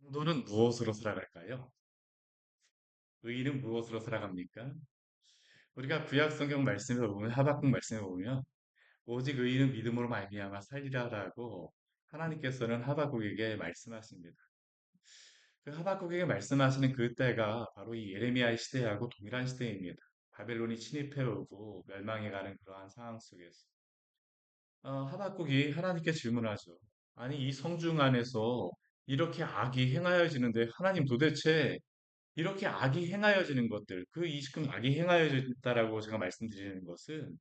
성도는 무엇으로 살아갈까요? 의인은 무엇으로 살아갑니까? 우리가 구약 성경 말씀에 보면 하박국 말씀에 보면 오직 의인은 믿음으로 말미암아 살리라라고 하나님께서는 하박국에게 말씀하십니다. 그 하박국에게 말씀하시는 그 때가 바로 이 예레미야의 시대하고 동일한 시대입니다. 바벨론이 침입해오고 멸망해가는 그러한 상황 속에서 하박국이 하나님께 질문하죠. 아니 이 성중 안에서 이렇게 악이 행하여지는데 하나님 도대체 이렇게 악이 행하여지는 것들, 그 이시금 악이 행하여졌다라고 제가 말씀드리는 것은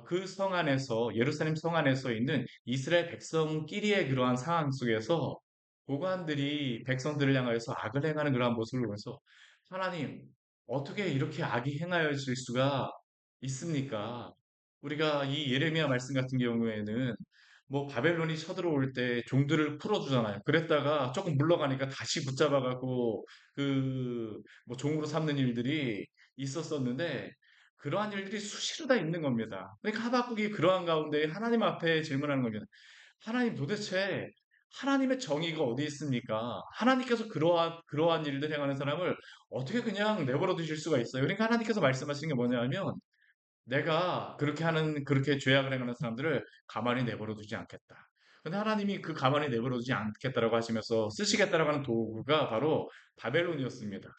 그 성 안에서 예루살렘 성 안에서 있는 이스라엘 백성끼리의 그러한 상황 속에서 고관들이 백성들을 향하여서 악을 행하는 그러한 모습을 보면서 하나님 어떻게 이렇게 악이 행하여질 수가 있습니까? 우리가 이 예레미야 말씀 같은 경우에는 뭐 바벨론이 쳐들어올 때 종들을 풀어주잖아요. 그랬다가 조금 물러가니까 다시 붙잡아가고 그 뭐 종으로 삼는 일들이 있었었는데 그러한 일들이 수시로 다 있는 겁니다. 그러니까 하박국이 그러한 가운데 하나님 앞에 질문하는 겁니다. 하나님 도대체 하나님의 정의가 어디 있습니까? 하나님께서 그러한 일들 행하는 사람을 어떻게 그냥 내버려 두실 수가 있어요? 그러니까 하나님께서 말씀하시는 게 뭐냐면 그렇게 죄악을 행하는 사람들을 가만히 내버려 두지 않겠다. 근데 하나님이 그 가만히 내버려 두지 않겠다라고 하시면서 쓰시겠다라고 하는 도구가 바로 바벨론이었습니다.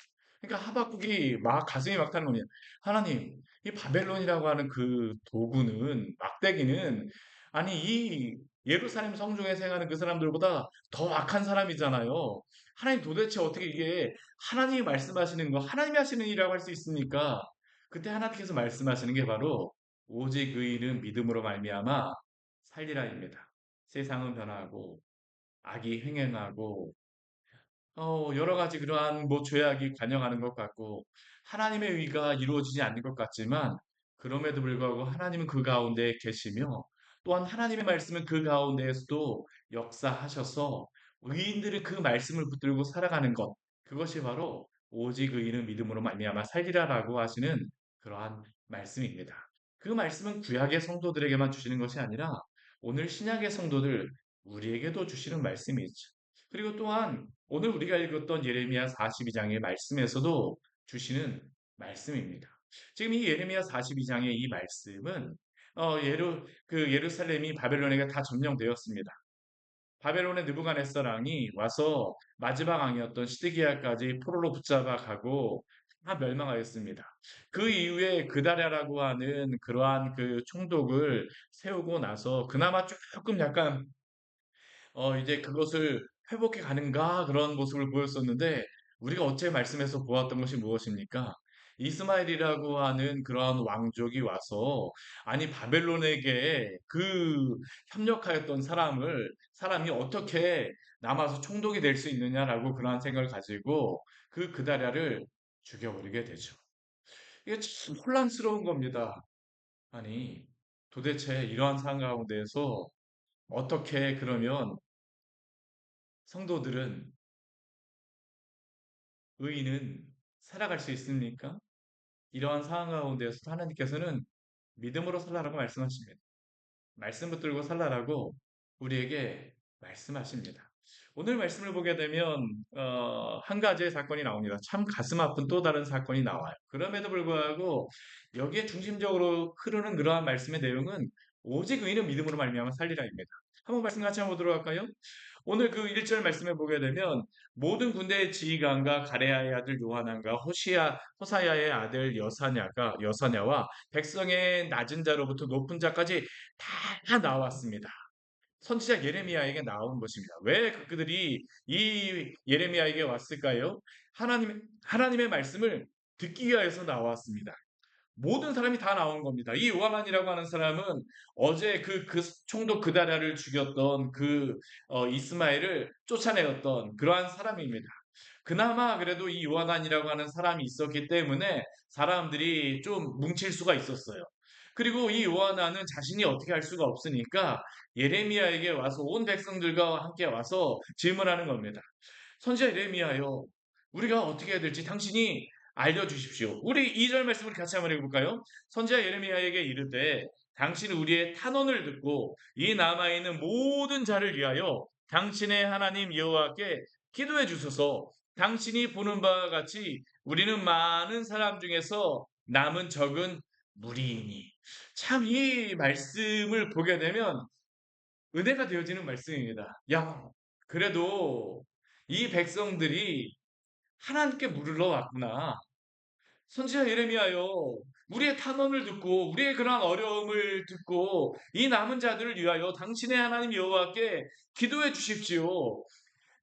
그러니까 하박국이 막 가슴이 막 타는 겁니다. 하나님, 이 바벨론이라고 하는 그 도구는, 막대기는, 아니, 이 예루살렘 성중에 생하는 그 사람들보다 더 악한 사람이잖아요. 하나님 도대체 어떻게 이게 하나님이 말씀하시는 거, 하나님이 하시는 일이라고 할 수 있습니까? 그때 하나님께서 말씀하시는 게 바로 오직 의인은 믿음으로 말미암아 살리라입니다. 세상은 변하고 악이 횡행하고 여러 가지 그러한 뭐 죄악이 관영하는 것 같고 하나님의 의가 이루어지지 않는 것 같지만 그럼에도 불구하고 하나님은 그 가운데 계시며 또한 하나님의 말씀은 그 가운데에서도 역사하셔서 의인들은 그 말씀을 붙들고 살아가는 것 그것이 바로 오직 의인은 믿음으로 말미암아 살리라라고 하시는 그러한 말씀입니다. 그 말씀은 구약의 성도들에게만 주시는 것이 아니라 오늘 신약의 성도들 우리에게도 주시는 말씀이죠. 그리고 또한 오늘 우리가 읽었던 예레미야 42장의 말씀에서도 주시는 말씀입니다. 지금 이 예레미야 42장의 이 말씀은 예루살렘이 바벨론에게 다 점령되었습니다. 바벨론의 느부갓네살 왕이 와서 마지막 왕이었던 시드기야까지 포로로 붙잡아 가고 다 멸망하였습니다. 그 이후에 그다랴라고 하는 그러한 그 총독을 세우고 나서 그나마 조금 약간 이제 그것을 회복해 가는가 그런 모습을 보였었는데 우리가 어제 말씀에서 보았던 것이 무엇입니까? 이스마엘이라고 하는 그러한 왕족이 와서 아니 바벨론에게 그 협력하였던 사람이 어떻게 남아서 총독이 될 수 있느냐라고 그러한 생각을 가지고 그 그다랴를 죽여버리게 되죠. 이게 참 혼란스러운 겁니다. 아니 도대체 이러한 상황 가운데에서 어떻게 그러면 성도들은 의인은 살아갈 수 있습니까? 이러한 상황 가운데서 하나님께서는 믿음으로 살라라고 말씀하십니다. 말씀 붙들고 살라라고 우리에게 말씀하십니다. 오늘 말씀을 보게 되면 한 가지의 사건이 나옵니다. 참 가슴 아픈 또 다른 사건이 나와요. 그럼에도 불구하고 여기에 중심적으로 흐르는 그러한 말씀의 내용은 오직 의인은 믿음으로 말미암아 살리라입니다. 한번 말씀 같이 한번 보도록 할까요? 오늘 그 1절 말씀에 보게 되면 모든 군대의 지휘관과 가레야의 아들 요하난과 호사야의 아들 여사냐와 백성의 낮은 자로부터 높은 자까지 다 나왔습니다. 선지자 예레미야에게 나온 것입니다. 왜 그들이 이 예레미야에게 왔을까요? 하나님의 말씀을 듣기 위하여서 나왔습니다. 모든 사람이 다 나온 겁니다. 이 요하난이라고 하는 사람은 어제 그 총독 그다랴를 죽였던 이스마엘을 쫓아내었던 그러한 사람입니다. 그나마 그래도 이 요하난이라고 하는 사람이 있었기 때문에 사람들이 좀 뭉칠 수가 있었어요. 그리고 이 요하난은 자신이 어떻게 할 수가 없으니까 예레미야에게 와서 온 백성들과 함께 와서 질문하는 겁니다. 선지자 예레미야여, 우리가 어떻게 해야 될지 당신이 알려주십시오. 우리 2절 말씀을 같이 한번 읽어볼까요? 선지자 예레미야에게 이르되 당신은 우리의 탄원을 듣고 이 남아있는 모든 자를 위하여 당신의 하나님 여호와께 기도해 주소서. 당신이 보는 바와 같이 우리는 많은 사람 중에서 남은 적은 무리이니. 참 이 말씀을 보게 되면 은혜가 되어지는 말씀입니다. 야, 그래도 이 백성들이 하나님께 물으러 왔구나. 선지자 예레미야여, 우리의 탄원을 듣고 우리의 그러한 어려움을 듣고 이 남은 자들을 위하여 당신의 하나님 여호와께 기도해 주십시오.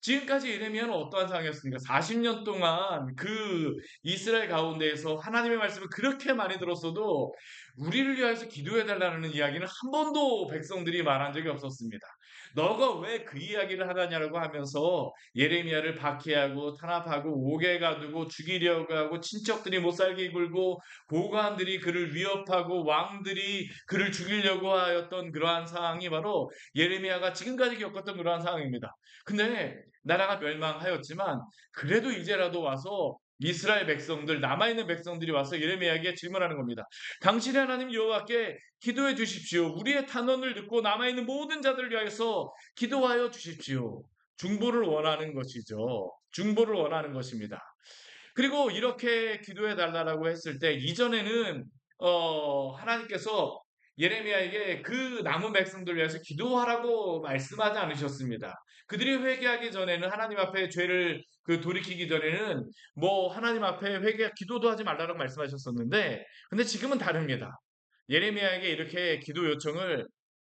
지금까지 예레미야는 어떠한 상황이었습니까? 40년 동안 그 이스라엘 가운데에서 하나님의 말씀을 그렇게 많이 들었어도 우리를 위하여서 기도해 달라는 이야기는 한 번도 백성들이 말한 적이 없었습니다. 너가 왜 그 이야기를 하느냐라고 하면서 예레미야를 박해하고 탄압하고 옥에 가두고 죽이려고 하고 친척들이 못 살게 굴고 고관들이 그를 위협하고 왕들이 그를 죽이려고 하였던 그러한 상황이 바로 예레미야가 지금까지 겪었던 그러한 상황입니다. 근데 나라가 멸망하였지만 그래도 이제라도 와서 이스라엘 백성들, 남아있는 백성들이 와서 예레미야에게 질문하는 겁니다. 당신의 하나님 여호와께 기도해 주십시오. 우리의 탄원을 듣고 남아있는 모든 자들을 위하여서 기도하여 주십시오. 중보를 원하는 것이죠. 중보를 원하는 것입니다. 그리고 이렇게 기도해 달라고 했을 때 이전에는 하나님께서 예레미야에게 그 남은 백성들을 위해서 기도하라고 말씀하지 않으셨습니다. 그들이 회개하기 전에는 하나님 앞에 죄를 돌이키기 전에는 뭐 하나님 앞에 기도도 하지 말라고 말씀하셨었는데 근데 지금은 다릅니다. 예레미야에게 이렇게 기도 요청을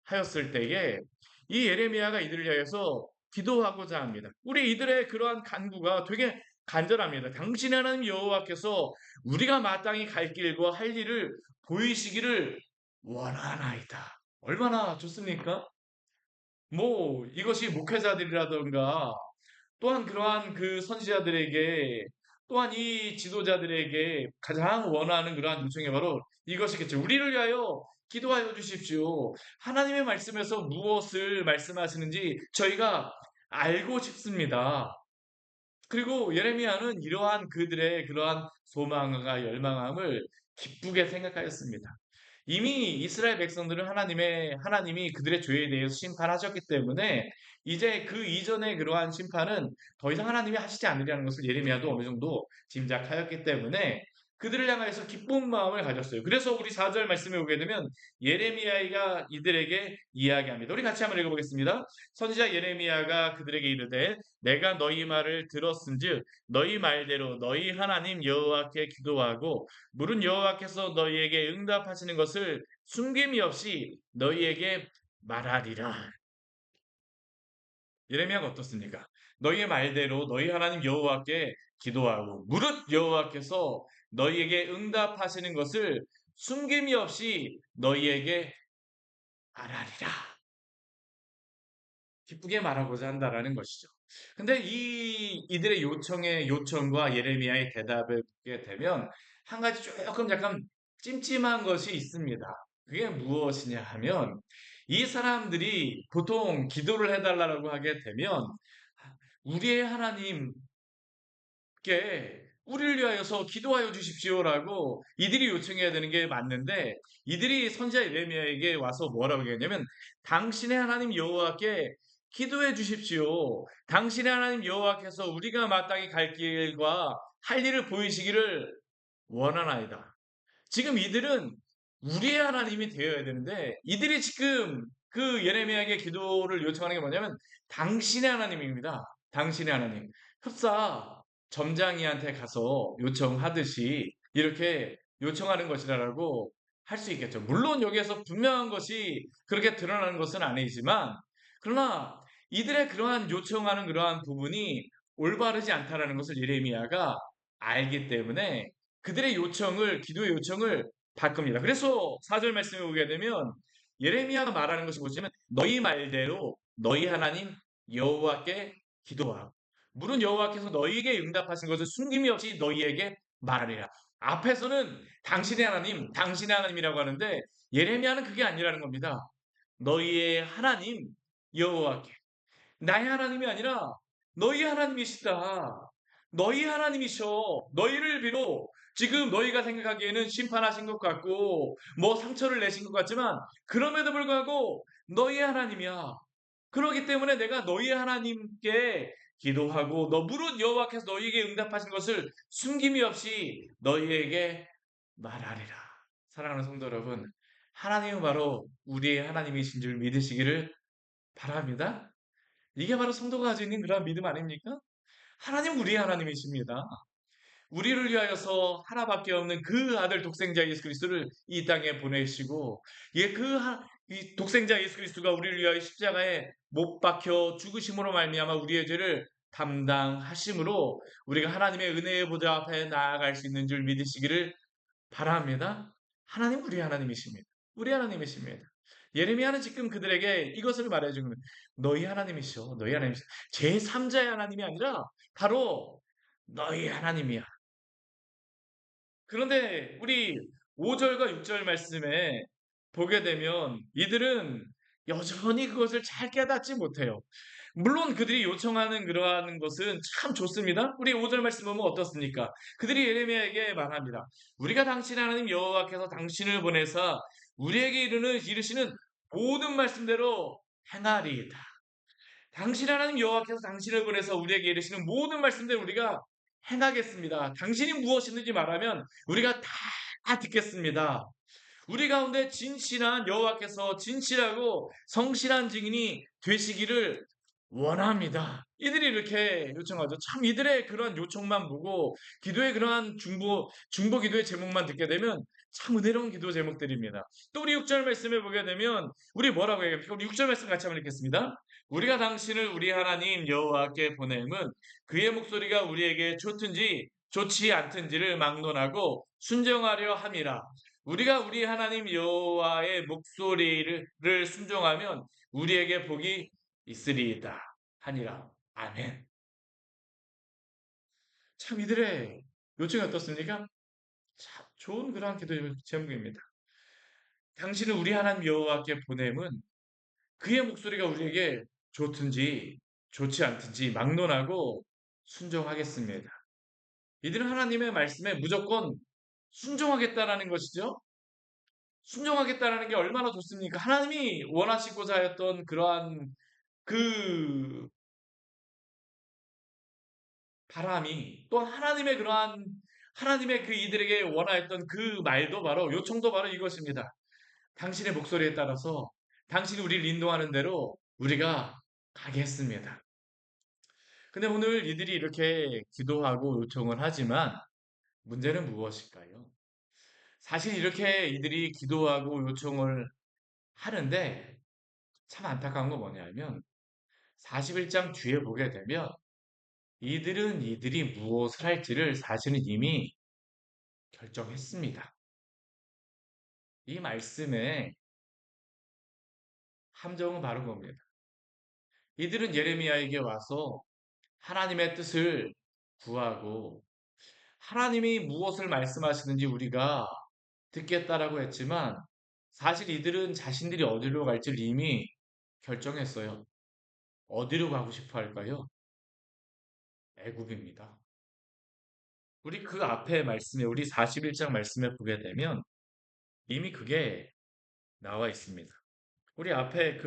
하였을 때에 이 예레미야가 이들을 위해서 기도하고자 합니다. 우리 이들의 그러한 간구가 되게 간절합니다. 당신의 하나님 여호와께서 우리가 마땅히 갈 길과 할 일을 보이시기를 원하나이다. 얼마나 좋습니까? 뭐 이것이 목회자들이라던가 또한 그러한 그 선지자들에게 또한 이 지도자들에게 가장 원하는 그러한 요청이 바로 이것이겠죠. 우리를 위하여 기도하여 주십시오. 하나님의 말씀에서 무엇을 말씀하시는지 저희가 알고 싶습니다. 그리고 예레미야는 이러한 그들의 그러한 소망과 열망함을 기쁘게 생각하였습니다. 이미 이스라엘 백성들은 하나님이 그들의 죄에 대해서 심판하셨기 때문에 이제 그 이전의 그러한 심판은 더 이상 하나님이 하시지 않으리라는 것을 예레미야도 어느 정도 짐작하였기 때문에 그들을 향해서 기쁜 마음을 가졌어요. 그래서 우리 4절 말씀에 오게 되면 예레미야가 이들에게 이야기합니다. 우리 같이 한번 읽어보겠습니다. 선지자 예레미야가 그들에게 이르되 내가 너희 말을 들었은즉 너희 말대로 너희 하나님 여호와께 기도하고 물은 여호와께서 너희에게 응답하시는 것을 숨김이 없이 너희에게 말하리라. 예레미야가 어떻습니까? 너희의 말대로 너희 하나님 여호와께 기도하고 무릇 여호와께서 너희에게 응답하시는 것을 숨김이 없이 너희에게 말하리라. 기쁘게 말하고자 한다라는 것이죠. 근데 이들의 요청과 예레미야의 대답을 보게 되면 한 가지 조금 약간 찜찜한 것이 있습니다. 그게 무엇이냐 하면 이 사람들이 보통 기도를 해달라고 하게 되면 우리의 하나님께 우리를 위하여서 기도하여 주십시오라고 이들이 요청해야 되는 게 맞는데 이들이 선지자 예레미야에게 와서 뭐라고 얘기했냐면 당신의 하나님 여호와께 기도해 주십시오. 당신의 하나님 여호와께서 우리가 마땅히 갈 길과 할 일을 보이시기를 원하나이다. 지금 이들은 우리의 하나님이 되어야 되는데 이들이 지금 그 예레미야에게 기도를 요청하는 게 뭐냐면 당신의 하나님입니다. 당신의 하나님. 흡사 점장이한테 가서 요청하듯이 이렇게 요청하는 것이라고 할 수 있겠죠. 물론 여기에서 분명한 것이 그렇게 드러나는 것은 아니지만 그러나 이들의 그러한 요청하는 그러한 부분이 올바르지 않다라는 것을 예레미야가 알기 때문에 그들의 기도의 요청을 바꿉니다. 그래서 4절 말씀에 오게 되면 예레미야가 말하는 것이 뭐냐면 너희 말대로 너희 하나님 여호와께 기도하고 물은 여호와께서 너희에게 응답하신 것을 숨김이 없이 너희에게 말하리라. 앞에서는 당신의 하나님이라고 하는데 예레미야는 그게 아니라는 겁니다. 너희의 하나님 여호와께 나의 하나님이 아니라 너희 하나님이시다. 너희 하나님이셔. 너희를 비롯 지금 너희가 생각하기에는 심판하신 것 같고 뭐 상처를 내신 것 같지만 그럼에도 불구하고 너희 하나님이야. 그렇기 때문에 내가 너희 하나님께 기도하고 너 물은 여호와께서 너희에게 응답하신 것을 숨김이 없이 너희에게 말하리라. 사랑하는 성도 여러분, 하나님은 바로 우리의 하나님이신 줄 믿으시기를 바랍니다. 이게 바로 성도가 가지고 있는 그런 믿음 아닙니까? 하나님 우리의 하나님이십니다. 우리를 위하여서 하나밖에 없는 그 아들 독생자 예수 그리스도를 이 땅에 보내시고 예, 이 독생자 예수 그리스도가 우리를 위하여 십자가에 못 박혀 죽으심으로 말미암아 우리의 죄를 담당하심으로 우리가 하나님의 은혜의 보좌 앞에 나아갈 수 있는 줄 믿으시기를 바랍니다. 하나님 우리 하나님이십니다. 우리 하나님이십니다. 예레미야는 지금 그들에게 이것을 말해주는 거예요. 너희 하나님이시오. 너희 하나님이시오. 제3자의 하나님이 아니라 바로 너희 하나님이야. 그런데 우리 5절과 6절 말씀에 보게 되면 이들은 여전히 그것을 잘 깨닫지 못해요. 물론 그들이 요청하는 그러한 것은 참 좋습니다. 우리 5절 말씀 보면 어떻습니까? 그들이 예레미야에게 말합니다. 우리가 당신 하나님 여호와께서 당신을 보내사 우리에게 이르시는 모든 말씀대로 행하리이다. 당신 하나님 여호와께서 당신을 보내서 우리에게 이르시는 모든 말씀대로 우리가 행하겠습니다. 당신이 무엇이든지 말하면 우리가 다 듣겠습니다. 우리 가운데 진실한 여호와께서 진실하고 성실한 증인이 되시기를 원합니다. 이들이 이렇게 요청하죠. 참 이들의 그런 요청만 보고 기도의 그러한 중보 기도의 제목만 듣게 되면 참 은혜로운 기도 제목들입니다. 또 우리 6절 말씀에 보게 되면 우리 뭐라고 얘기합니까? 우리 6절 말씀 같이 한번 읽겠습니다. 우리가 당신을 우리 하나님 여호와께 보냄은 그의 목소리가 우리에게 좋든지 좋지 않든지를 막론하고 순정하려 함이라. 우리가 우리 하나님 여호와의 목소리를 순종하면 우리에게 복이 있으리이다 하니라. 아멘. 참 이들의 요청이 어떻습니까? 참 좋은 그러한 기도 제목입니다. 당신을 우리 하나님 여호와께 보냄은 그의 목소리가 우리에게 좋든지 좋지 않든지 막론하고 순종하겠습니다. 이들은 하나님의 말씀에 무조건 순종하겠다라는 것이죠. 순종하겠다라는 게 얼마나 좋습니까? 하나님이 원하시고자 하였던 그러한 그 바람이 또 하나님의 그 이들에게 원하였던 그 말도 바로 요청도 바로 이것입니다. 당신의 목소리에 따라서 당신이 우리를 인도하는 대로 우리가 가게 했습니다. 근데 오늘 이들이 이렇게 기도하고 요청을 하지만 문제는 무엇일까요? 사실 이렇게 이들이 기도하고 요청을 하는데 참 안타까운 건 뭐냐면 41장 뒤에 보게 되면 이들은 이들이 무엇을 할지를 사실은 이미 결정했습니다. 이 말씀의 함정은 바로 겁니다. 이들은 예레미야에게 와서 하나님의 뜻을 구하고 하나님이 무엇을 말씀하시는지 우리가 듣겠다라고 했지만 사실 이들은 자신들이 어디로 갈지를 이미 결정했어요. 어디로 가고 싶어 할까요? 애굽입니다. 우리 그 앞에 말씀에 우리 41장 말씀에 보게 되면 이미 그게 나와 있습니다. 우리 앞에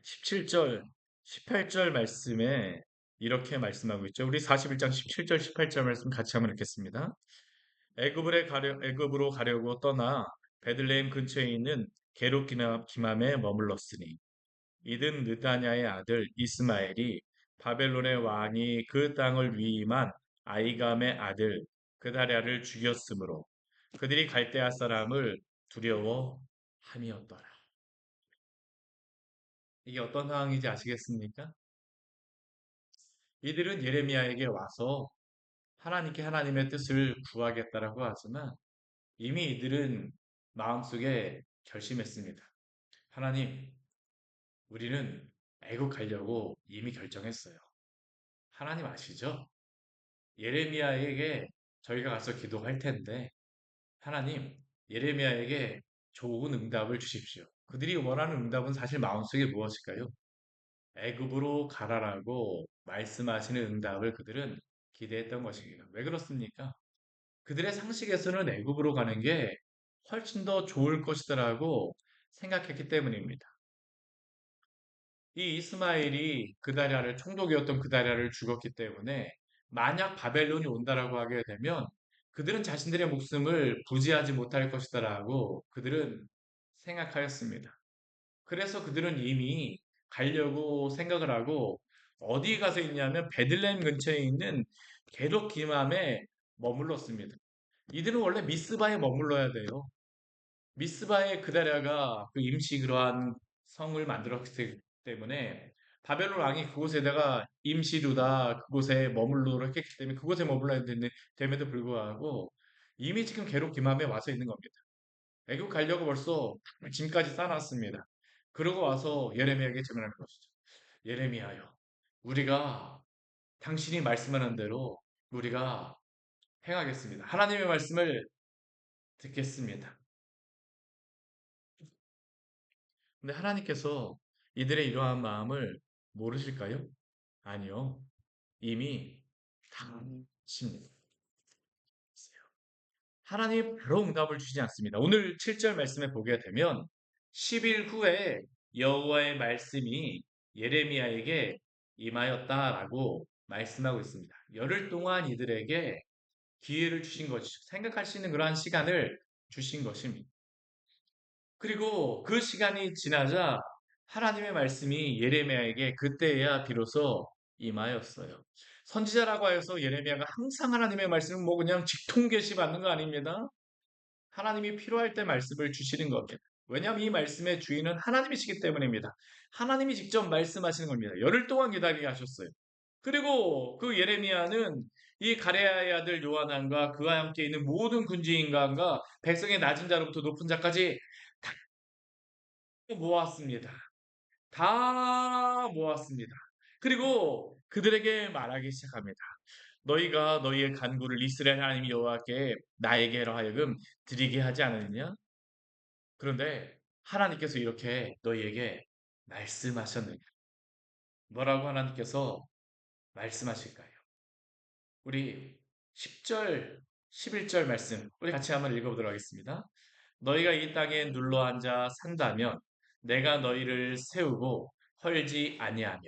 17절, 18절 말씀에 이렇게 말씀하고 있죠. 우리 41장 17절, 18절 말씀 같이 한번 읽겠습니다. 애굽으로 가려고 떠나 베들레헴 근처에 있는 게롯 기맘에 머물렀으니 이든 느다냐의 아들 이스마엘이 바벨론의 왕이 그 땅을 위임한 아이감의 아들 그다랴를 죽였으므로 그들이 갈대아 사람을 두려워함이었더라. 이게 어떤 상황인지 아시겠습니까? 이들은 예레미야에게 와서 하나님께 하나님의 뜻을 구하겠다라고 하지만 이미 이들은 마음속에 결심했습니다. 하나님, 우리는 애국 가려고 이미 결정했어요. 하나님 아시죠? 예레미야에게 저희가 가서 기도할 텐데 하나님, 예레미야에게 좋은 응답을 주십시오. 그들이 원하는 응답은 사실 마음속에 무엇일까요? 애굽으로 가라라고 말씀하시는 응답을 그들은 기대했던 것입니다. 왜 그렇습니까? 그들의 상식에서는 애굽으로 가는 게 훨씬 더 좋을 것이다라고 생각했기 때문입니다. 이 이스마엘이 그다리아를 총독이었던 그다리아를 죽었기 때문에 만약 바벨론이 온다라고 하게 되면 그들은 자신들의 목숨을 부지하지 못할 것이다라고 그들은 생각하였습니다. 그래서 그들은 이미 가려고 생각을 하고 어디 가서 있냐면 베들레헴 근처에 있는 게독 기맘에 머물렀습니다. 이들은 원래 미스바에 머물러야 돼요. 미스바에 그다랴가 그 임시 그러한 성을 만들었기 때문에 바벨론 왕이 그곳에다가 임시두다 그곳에 머물러도록 했기 때문에 그곳에 머물러야 됨에도 불구하고 이미 지금 게독 기맘에 와서 있는 겁니다. 애국 가려고 벌써 짐까지 싸놨습니다. 그러고 와서 예레미야에게 질문하는 것이죠. 예레미야여, 우리가 당신이 말씀하는 대로 우리가 행하겠습니다. 하나님의 말씀을 듣겠습니다. 근데 하나님께서 이들의 이러한 마음을 모르실까요? 아니요. 이미 다 아십니다. 하나님이 바로 응답을 주시지 않습니다. 오늘 7절 말씀에 보게 되면 10일 후에 여호와의 말씀이 예레미야에게 임하였다라고 말씀하고 있습니다. 열흘 동안 이들에게 기회를 주신 것이죠. 생각할 수 있는 그러한 시간을 주신 것입니다. 그리고 그 시간이 지나자 하나님의 말씀이 예레미야에게 그때야 비로소 임하였어요. 선지자라고 해서 예레미야가 항상 하나님의 말씀을 뭐 그냥 직통계시 받는 거 아닙니다. 하나님이 필요할 때 말씀을 주시는 겁니다. 왜냐하면 이 말씀의 주인은 하나님이시기 때문입니다. 하나님이 직접 말씀하시는 겁니다. 열흘 동안 기다리게 하셨어요. 그리고 그 예레미야는 이 가레아의 아들 요하난과 그와 함께 있는 모든 군주인간과 백성의 낮은 자로부터 높은 자까지 다 모았습니다. 다 모았습니다. 그리고 그들에게 말하기 시작합니다. 너희가 너희의 간구를 이스라엘 하나님 여호와께 나에게로 하여금 드리게 하지 않았느냐? 그런데 하나님께서 이렇게 너희에게 말씀하셨느냐? 뭐라고 하나님께서 말씀하실까요? 우리 10절, 11절 말씀 우리 같이 한번 읽어보도록 하겠습니다. 너희가 이 땅에 눌러 앉아 산다면 내가 너희를 세우고 헐지 아니하며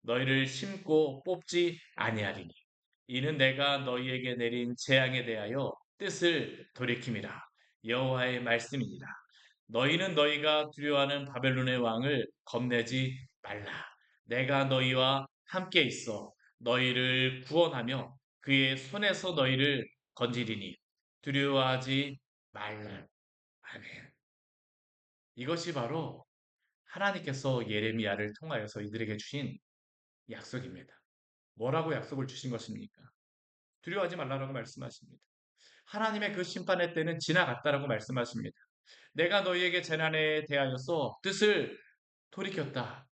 너희를 심고 뽑지 아니하리니 이는 내가 너희에게 내린 재앙에 대하여 뜻을 돌이킴이라 여호와의 말씀이니라. 너희는 너희가 두려워하는 바벨론의 왕을 겁내지 말라. 내가 너희와 함께 있어 너희를 구원하며 그의 손에서 너희를 건지리니 두려워하지 말라. 아멘. 이것이 바로 하나님께서 예레미야를 통하여서 이들에게 주신 약속입니다. 뭐라고 약속을 주신 것입니까? 두려워하지 말라라고 말씀하십니다. 하나님의 그 심판의 때는 지나갔다라고 말씀하십니다. 내가 너희에게 재난에 대하여서 뜻을 돌이켰다.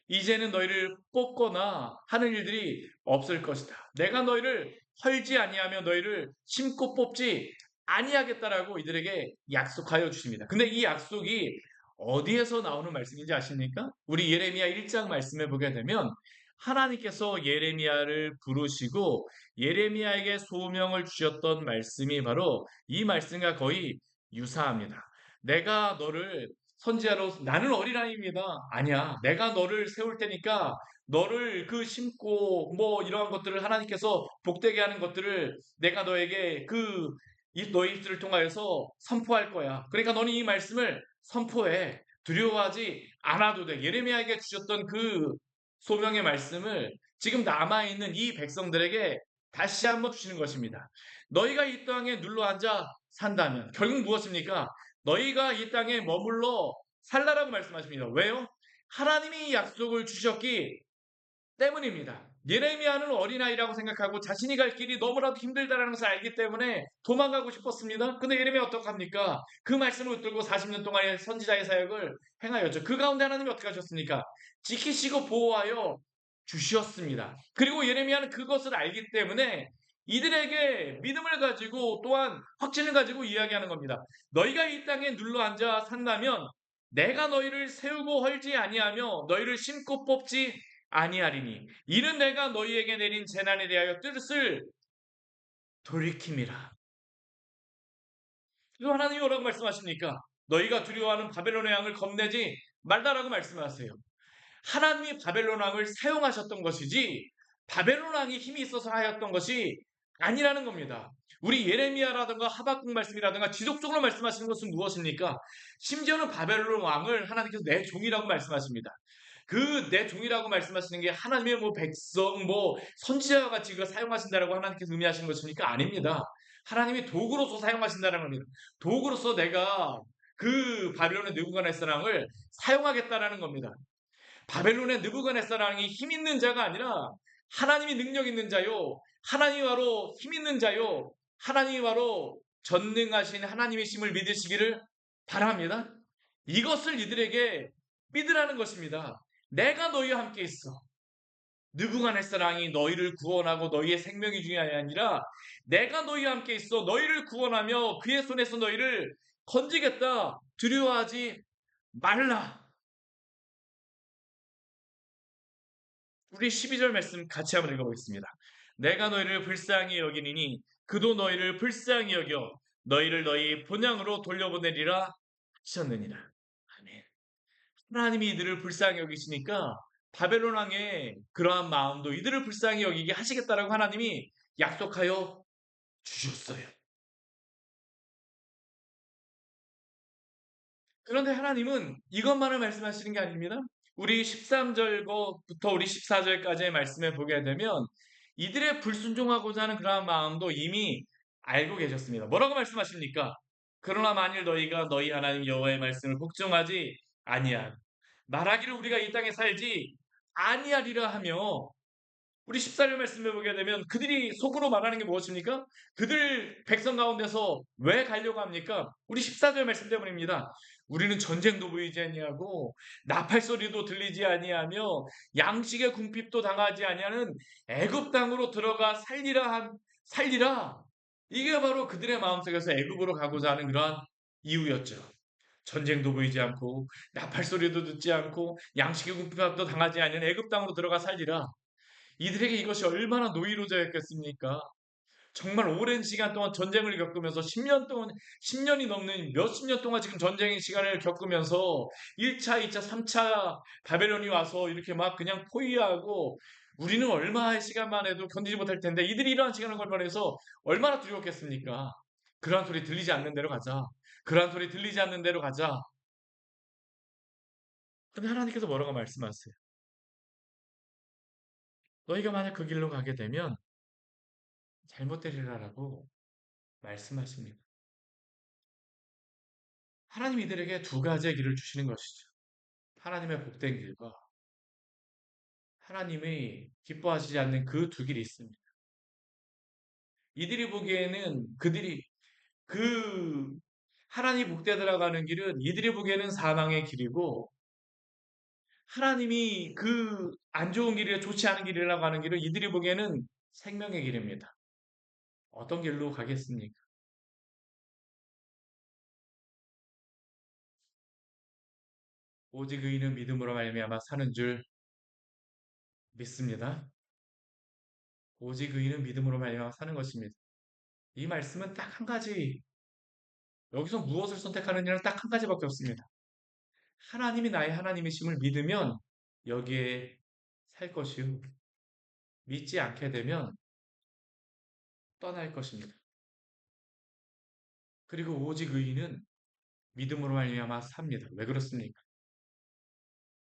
이제는 너희를 뽑거나 하는 일들이 없을 것이다. 내가 너희를 헐지 아니하며 너희를 심고 뽑지 아니하겠다라고 이들에게 약속하여 주십니다. 근데 이 약속이 어디에서 나오는 말씀인지 아십니까? 우리 예레미야 1장 말씀에 보게 되면 하나님께서 예레미야를 부르시고 예레미야에게 소명을 주셨던 말씀이 바로 이 말씀과 거의 유사합니다. 내가 너를 선지자로 나는 어린아이입니다. 아니야. 내가 너를 세울 테니까 너를 그 심고 뭐 이러한 것들을 하나님께서 복되게 하는 것들을 내가 너에게 너희 입술을 통하여서 선포할 거야. 그러니까 너는 이 말씀을 선포해. 두려워하지 않아도 돼. 예레미야에게 주셨던 그 소명의 말씀을 지금 남아있는 이 백성들에게 다시 한번 주시는 것입니다. 너희가 이 땅에 눌러 앉아 산다면 결국 무엇입니까? 너희가 이 땅에 머물러 살라라고 말씀하십니다. 왜요? 하나님이 약속을 주셨기 때문입니다. 예레미야는 어린아이라고 생각하고 자신이 갈 길이 너무나도 힘들다는 것을 알기 때문에 도망가고 싶었습니다. 근데 예레미야 어떡합니까? 그 말씀을 붙들고 40년 동안의 선지자의 사역을 행하였죠. 그 가운데 하나님이 어떻게 하셨습니까? 지키시고 보호하여 주셨습니다. 그리고 예레미야는 그것을 알기 때문에 이들에게 믿음을 가지고 또한 확신을 가지고 이야기하는 겁니다. 너희가 이 땅에 눌러 앉아 산다면 내가 너희를 세우고 헐지 아니하며 너희를 심고 뽑지 아니하리니 이는 내가 너희에게 내린 재난에 대하여 뜻을 돌이킴이라. 또 하나님이 뭐라고 말씀하십니까? 너희가 두려워하는 바벨론의 양을 겁내지 말라라고 말씀하세요. 하나님이 바벨론 왕을 사용하셨던 것이지 바벨론 왕이 힘이 있어서 하였던 것이 아니라는 겁니다. 우리 예레미야라든가 하박국 말씀이라든가 지속적으로 말씀하시는 것은 무엇입니까? 심지어는 바벨론 왕을 하나님께서 내 종이라고 말씀하십니다. 그 내 종이라고 말씀하시는 게 하나님의 뭐 백성, 뭐 선지자와 같이 그 사용하신다라고 하나님께서 의미하시는 것입니까? 아닙니다. 하나님이 도구로서 사용하신다는 겁니다. 도구로서 내가 그 바벨론의 느부갓네살 왕을 사용하겠다라는 겁니다. 바벨론의 느부갓네살 왕이 힘 있는 자가 아니라 하나님이 능력 있는 자요. 하나님이 바로 힘 있는 자요. 하나님이 바로 전능하신 하나님이심을 믿으시기를 바랍니다. 이것을 이들에게 믿으라는 것입니다. 내가 너희와 함께 있어. 느부갓네살 왕이 너희를 구원하고 너희의 생명이 중요한 게 아니라 내가 너희와 함께 있어 너희를 구원하며 그의 손에서 너희를 건지겠다. 두려워하지 말라. 우리 12절 말씀 같이 한번 읽어보겠습니다. 내가 너희를 불쌍히 여기니니 그도 너희를 불쌍히 여겨 너희를 너희 본향으로 돌려보내리라 하셨느니라. 아멘. 하나님이 이들을 불쌍히 여기시니까 바벨론 왕의 그러한 마음도 이들을 불쌍히 여기게 하시겠다라고 하나님이 약속하여 주셨어요. 그런데 하나님은 이것만을 말씀하시는 게 아닙니다. 우리 13절부터 우리 14절까지의 말씀을 보게 되면 이들의 불순종하고자 하는 그러한 마음도 이미 알고 계셨습니다. 뭐라고 말씀하십니까? 그러나 만일 너희가 너희 하나님 여호와의 말씀을 복종하지 아니하고 말하기를 우리가 이 땅에 살지 아니하리라 하며 우리 14절 말씀을 보게 되면 그들이 속으로 말하는 게 무엇입니까? 그들 백성 가운데서 왜 가려고 합니까? 우리 14절 말씀 때문입니다. 우리는 전쟁도 보이지 아니하고 나팔 소리도 들리지 아니하며 양식의 궁핍도 당하지 아니하는 애굽 땅으로 들어가 살리라. 이게 바로 그들의 마음속에서 애굽으로 가고자 하는 그러한 이유였죠. 전쟁도 보이지 않고 나팔 소리도 듣지 않고 양식의 궁핍도 당하지 아니하는 애굽 땅으로 들어가 살리라. 이들에게 이것이 얼마나 노이로제였겠습니까? 정말 오랜 시간 동안 전쟁을 겪으면서 10년 동안, 10년이 넘는 몇십 년 동안 지금 전쟁의 시간을 겪으면서 1차, 2차, 3차 바벨론이 와서 이렇게 막 그냥 포위하고 우리는 얼마의 시간만 해도 견디지 못할 텐데 이들이 이러한 시간을 걸면해서 얼마나 두려웠겠습니까? 그러한 소리 들리지 않는 대로 가자. 그러한 소리 들리지 않는 대로 가자. 근데 하나님께서 뭐라고 말씀하세요? 너희가 만약 그 길로 가게 되면 잘못되리라라고 말씀하십니다. 하나님 이들에게 두 가지의 길을 주시는 것이죠. 하나님의 복된 길과 하나님이 기뻐하시지 않는 그 두 길이 있습니다. 이들이 보기에는 그 하나님 복되 들어가는 길은 이들이 보기에는 사망의 길이고 하나님이 그 안 좋은 길이라 좋지 않은 길이라고 하는 길은 이들이 보기에는 생명의 길입니다. 어떤 길로 가겠습니까? 오직 의인은 믿음으로 말미암아 사는 줄 믿습니다. 오직 의인은 믿음으로 말미암아 사는 것입니다. 이 말씀은 딱 한 가지, 여기서 무엇을 선택하느냐는 딱 한 가지밖에 없습니다. 하나님이 나의 하나님이심을 믿으면 여기에 살 것이요. 믿지 않게 되면 떠날 것입니다. 그리고 오직 의인은 믿음으로 말미암아 삽니다. 왜 그렇습니까?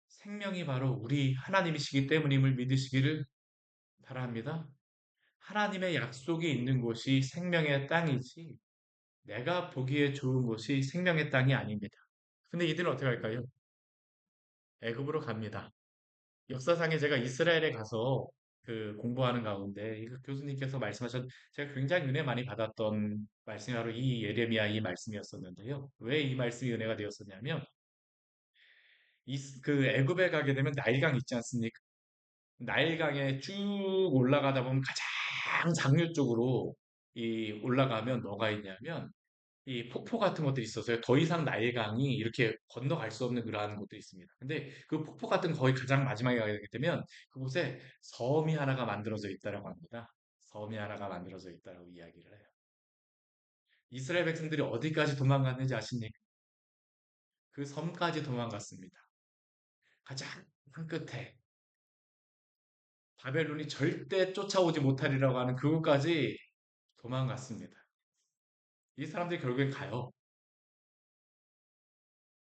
생명이 바로 우리 하나님이시기 때문임을 믿으시기를 바랍니다. 하나님의 약속이 있는 곳이 생명의 땅이지 내가 보기에 좋은 곳이 생명의 땅이 아닙니다. 근데 이들은 어떻게 할까요? 애굽으로 갑니다. 역사상에 제가 이스라엘에 가서 그 공부하는 가운데 이 교수님께서 말씀하신 제가 굉장히 은혜 많이 받았던 말씀이 바로 이 예레미야 이 말씀이었었는데요. 왜 이 말씀이 은혜가 되었었냐면 그 애굽에 가게 되면 나일강 있지 않습니까? 나일강에 쭉 올라가다 보면 가장 장류 쪽으로 이 올라가면 뭐가 있냐면 이 폭포 같은 것들이 있어서요. 더 이상 나일강이 이렇게 건너갈 수 없는 그러한 곳들이 있습니다. 근데 그 폭포 같은 거의 가장 마지막에 가게 되면 그곳에 섬이 하나가 만들어져 있다라고 합니다. 섬이 하나가 만들어져 있다라고 이야기를 해요. 이스라엘 백성들이 어디까지 도망갔는지 아십니까? 그 섬까지 도망갔습니다. 가장 산 끝에 바벨론이 절대 쫓아오지 못하리라고 하는 그곳까지 도망갔습니다. 이 사람들이 결국엔 가요.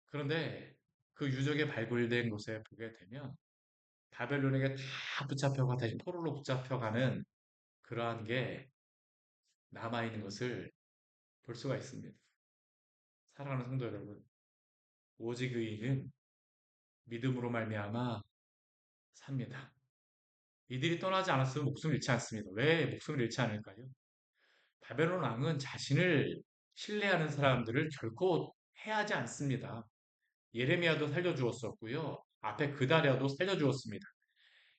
그런데 그 유적에 발굴된 곳에 보게 되면 바벨론에게 다 붙잡혀가 다시 포로로 붙잡혀가는 그러한 게 남아있는 것을 볼 수가 있습니다. 사랑하는 성도 여러분, 오직 의인은 믿음으로 말미암아 삽니다. 이들이 떠나지 않았으면 목숨을 잃지 않습니다. 왜 목숨을 잃지 않을까요? 바벨론 왕은 자신을 신뢰하는 사람들을 결코 해하지 않습니다. 예레미야도 살려주었었고요. 앞에 그다랴도 살려주었습니다.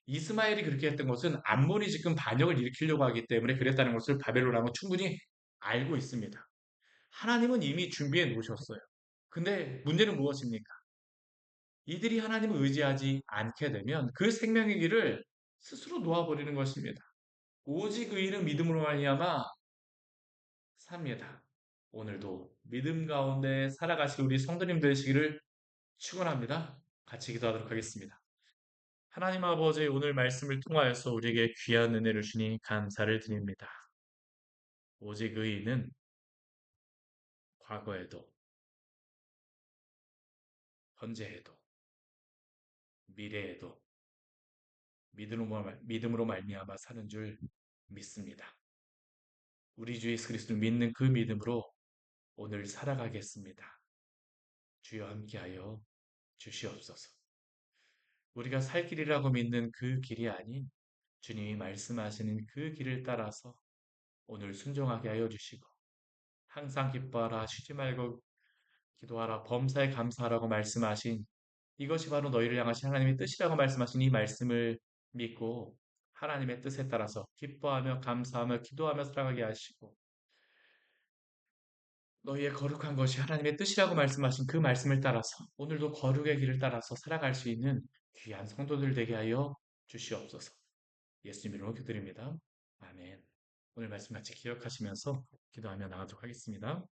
이스마엘이 그렇게 했던 것은 암몬이 지금 반역을 일으키려고 하기 때문에 그랬다는 것을 바벨론 왕은 충분히 알고 있습니다. 하나님은 이미 준비해 놓으셨어요. 근데 문제는 무엇입니까? 이들이 하나님을 의지하지 않게 되면 그 생명의 길을 스스로 놓아버리는 것입니다. 오직 의인은 믿음으로 말미암아 삽니다. 오늘도 믿음 가운데 살아가실 우리 성도님 되시기를 축원합니다. 같이 기도하도록 하겠습니다. 하나님 아버지 오늘 말씀을 통하여서 우리에게 귀한 은혜를 주니 감사를 드립니다. 오직 의인은 과거에도 현재에도 미래에도 믿음으로 말미암아 사는 줄 믿습니다. 우리 주 예수 그리스도를 믿는 그 믿음으로 오늘 살아가겠습니다. 주여 함께하여 주시옵소서. 우리가 살 길이라고 믿는 그 길이 아닌 주님이 말씀하시는 그 길을 따라서 오늘 순종하게 하여 주시고 항상 기뻐하라 쉬지 말고 기도하라 범사에 감사하라고 말씀하신 이것이 바로 너희를 향하신 하나님의 뜻이라고 말씀하신 이 말씀을 믿고 하나님의 뜻에 따라서 기뻐하며 감사하며 기도하며 살아가게 하시고 너희의 거룩한 것이 하나님의 뜻이라고 말씀하신 그 말씀을 따라서 오늘도 거룩의 길을 따라서 살아갈 수 있는 귀한 성도들 되게 하여 주시옵소서. 예수님 이름으로 기도드립니다. 아멘. 오늘 말씀 같이 기억하시면서 기도하며 나가도록 하겠습니다.